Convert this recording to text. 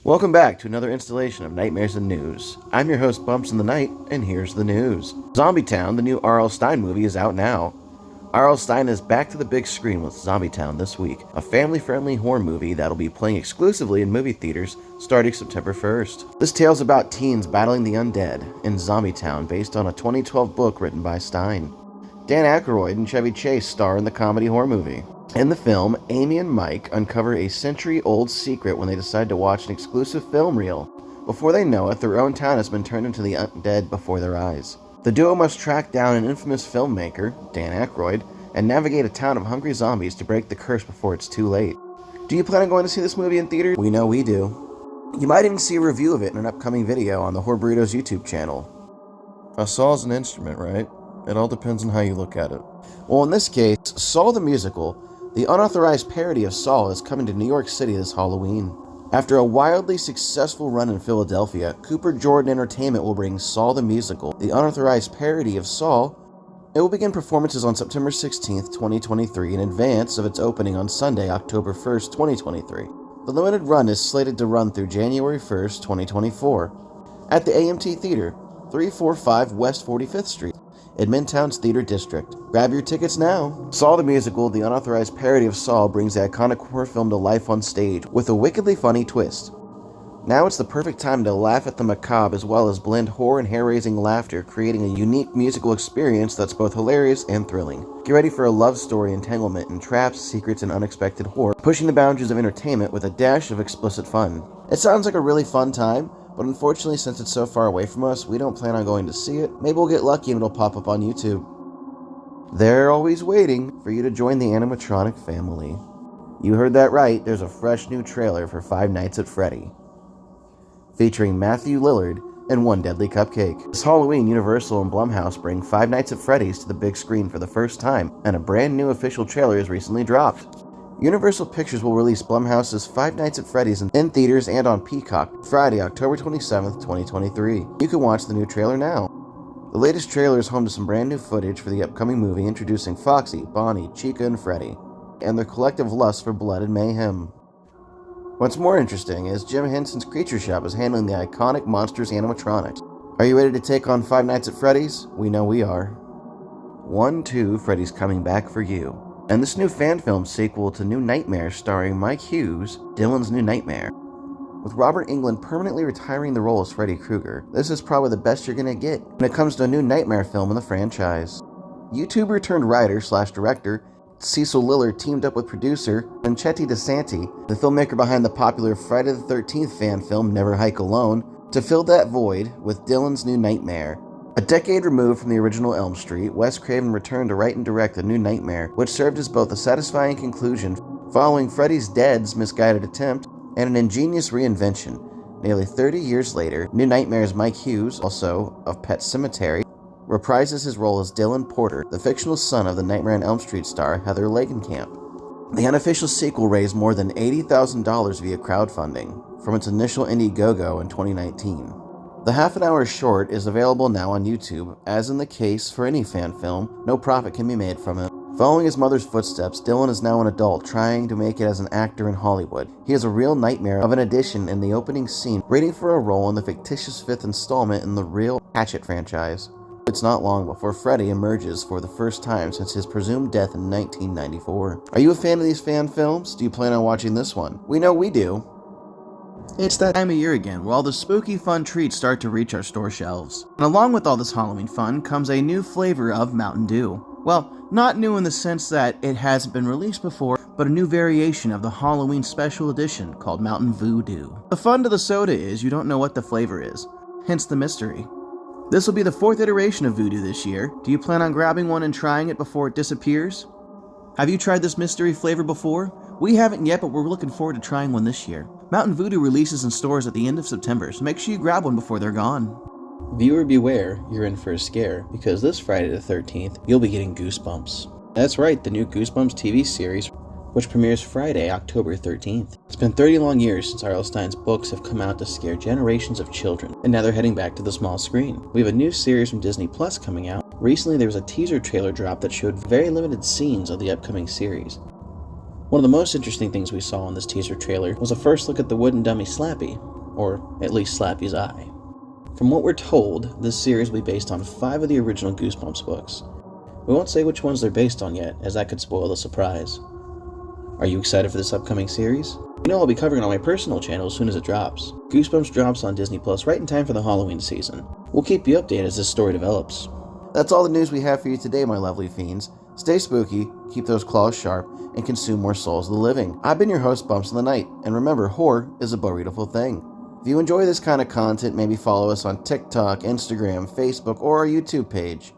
Welcome back to another installation of Nightmares and News. I'm your host, Bumps in the Night, and here's the news. I'm your host, Bumps in the Night, and here's the news. Zombietown, the new R.L. Stine movie, is out now. R.L. Stine is back to the big screen with Zombietown this week, a family-friendly horror movie that'll be playing exclusively in movie theaters starting September 1st. This tale's about teens battling the undead in Zombietown based on a 2012 book written by Stine. Dan Aykroyd and Chevy Chase star in the comedy horror movie. In the film, Amy and Mike uncover a century-old secret when they decide to watch an exclusive film reel. Before they know it, their own town has been turned into the undead before their eyes. The duo must track down an infamous filmmaker, Dan Aykroyd, and navigate a town of hungry zombies to break the curse before it's too late. Do you plan on going to see this movie in theaters? We know we do. You might even see a review of it in an upcoming video on the Burrito's YouTube channel. A saw's an instrument, right? It all depends on how you look at it. Well, in this case, Saw the Musical, the unauthorized parody of Saw, is coming to New York City this Halloween. After a wildly successful run in Philadelphia, Cooper Jordan Entertainment will bring Saw the Musical, the unauthorized parody of Saw. It will begin performances on September 16th, 2023, in advance of its opening on Sunday, October 1st, 2023. The limited run is slated to run through January 1st, 2024, at the AMT Theater, 345 West 45th Street, in Midtown's Theater District. Grab your tickets now. Saw the Musical, the unauthorized parody of Saw, brings the iconic horror film to life on stage with a wickedly funny twist. Now it's the perfect time to laugh at the macabre as well as blend horror and hair-raising laughter, creating a unique musical experience that's both hilarious and thrilling. Get ready for a love story entanglement in traps, secrets, and unexpected horror, pushing the boundaries of entertainment with a dash of explicit fun. It sounds like a really fun time, but unfortunately, since it's so far away from us, we don't plan on going to see it. Maybe we'll get lucky and it'll pop up on YouTube. They're always waiting for you to join the animatronic family. You heard that right, there's a fresh new trailer for Five Nights at Freddy, featuring Matthew Lillard and One Deadly Cupcake. This Halloween, Universal and Blumhouse bring Five Nights at Freddy's to the big screen for the first time, and a brand new official trailer is recently dropped. Universal Pictures will release Blumhouse's Five Nights at Freddy's in theaters and on Peacock Friday, October 27th, 2023. You can watch the new trailer now. The latest trailer is home to some brand new footage for the upcoming movie, introducing Foxy, Bonnie, Chica, and Freddy, and their collective lust for blood and mayhem. What's more interesting is Jim Henson's Creature Shop is handling the iconic Monsters animatronics. Are you ready to take on Five Nights at Freddy's? We know we are. 1, 2, Freddy's Coming Back for You. And this new fan film sequel to New Nightmare starring Mike Hughes, Dylan's New Nightmare. With Robert Englund permanently retiring the role as Freddy Krueger, this is probably the best you're gonna get when it comes to a new Nightmare film in the franchise. YouTuber turned writer/director Cecil Lillard teamed up with producer Manchetti DeSanti, the filmmaker behind the popular Friday the 13th fan film Never Hike Alone, to fill that void with Dylan's New Nightmare. A decade removed from the original Elm Street, Wes Craven returned to write and direct A New Nightmare, which served as both a satisfying conclusion following Freddy's Dead's misguided attempt and an ingenious reinvention. Nearly 30 years later, New Nightmare's Mike Hughes, also of Pet Sematary, reprises his role as Dylan Porter, the fictional son of the Nightmare on Elm Street star Heather Langenkamp. The unofficial sequel raised more than $80,000 via crowdfunding from its initial Indiegogo in 2019. The half-an-hour short is available now on YouTube. As in the case for any fan film, no profit can be made from it. Following his mother's footsteps, Dylan is now an adult trying to make it as an actor in Hollywood. He has a real nightmare of an audition in the opening scene, waiting for a role in the fictitious 5th installment in the real Hatchet franchise. It's not long before Freddy emerges for the first time since his presumed death in 1994. Are you a fan of these fan films? Do you plan on watching this one? We know we do. It's that time of year again, where all the spooky fun treats start to reach our store shelves. And along with all this Halloween fun comes a new flavor of Mountain Dew. Well, not new in the sense that it hasn't been released before, but a new variation of the Halloween special edition called Mountain Voodoo. The fun to the soda is you don't know what the flavor is, hence the mystery. This will be the 4th iteration of Voodoo this year. Do you plan on grabbing one and trying it before it disappears? Have you tried this mystery flavor before? We haven't yet, but we're looking forward to trying one this year. Mountain Voodoo releases in stores at the end of September, so make sure you grab one before they're gone. Viewer beware, you're in for a scare, because this Friday the 13th, you'll be getting Goosebumps. That's right, the new Goosebumps TV series, which premieres Friday, October 13th. It's been 30 long years since R.L. Stine's books have come out to scare generations of children, and now they're heading back to the small screen. We have a new series from Disney Plus coming out. Recently, there was a teaser trailer drop that showed very limited scenes of the upcoming series. One of the most interesting things we saw in this teaser trailer was a first look at the wooden dummy Slappy. or at least Slappy's eye. From what we're told, this series will be based on 5 of the original Goosebumps books. We won't say which ones they're based on yet, as that could spoil the surprise. Are you excited for this upcoming series? You know I'll be covering it on my personal channel as soon as it drops. Goosebumps drops on Disney Plus right in time for the Halloween season. We'll keep you updated as this story develops. That's all the news we have for you today, my lovely fiends. Stay spooky, keep those claws sharp, and consume more souls of the living. I've been your host, Bumps in the Night, and remember, horror is a burrito-ful thing. If you enjoy this kind of content, maybe follow us on TikTok, Instagram, Facebook, or our YouTube page.